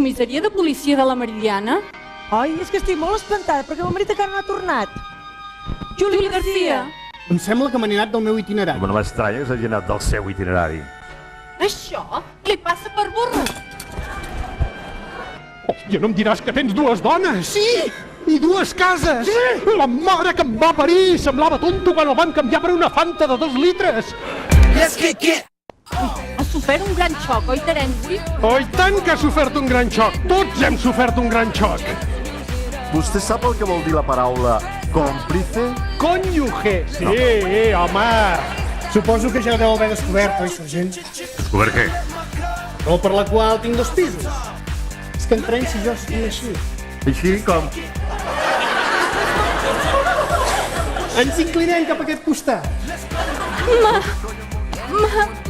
comissaria de policia de la Meridiana? Oi, és que estic molt espantada perquè el marit encara no ha tornat. Juli García. Em sembla que me n'he anat del meu itinerari. No m'estranya que s'hagi anat del seu itinerari. Això li passa per burro. Hòstia, no em diràs que tens dues dones? Sí! I dues cases! Sí! La mare que em va parir! Semblava tonto quan el van canviar per una Fanta de 2 litres! Ha sofert un gran xoc, oi, Terenci? Oh, i tant que ha sofert un gran xoc! Tots hem sofert un gran xoc! Vostè sap el que vol dir la paraula còmplice? Cònyuge! Sí, home! Suposo que ja deu haver descobert, oi, sergent? Descobert què? Raó per la qual tinc 2 pisos. És que en Terenci i jo estic així. Així com... Ens inclinem cap a aquest costat.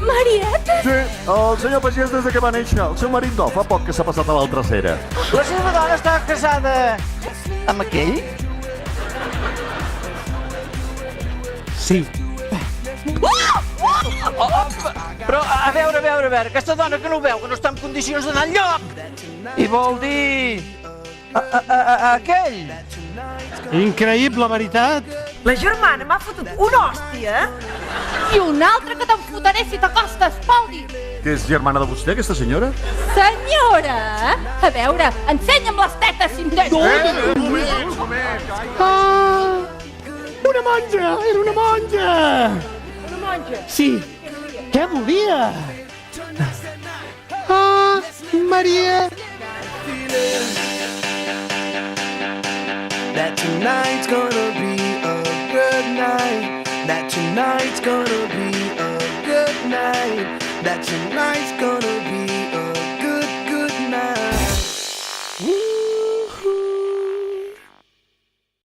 Marieta? Sí, el senyor Pagès des de que va néixer. El seu marit no, fa poc que s'ha passat a l'altra acera. La seva dona està casada amb aquell? Sí. Però, a veure, aquesta dona que no ho veu, que no està en condicions d'anar enlloc! I vol dir... aquell? Increïble, veritat! La germana m'ha fotut una hòstia. I una altra que te'n fotré si t'acostes, Pauli. Que és germana de vostè, aquesta senyora? Senyora! A veure, ensenya'm les tetes, si em deixes. Un moment. Ah! Una monja! Era una monja! Una monja. Sí. Què volia? Ah, Maria! That tonight's gonna be a good night. That tonight's gonna be a good night. That tonight's gonna be a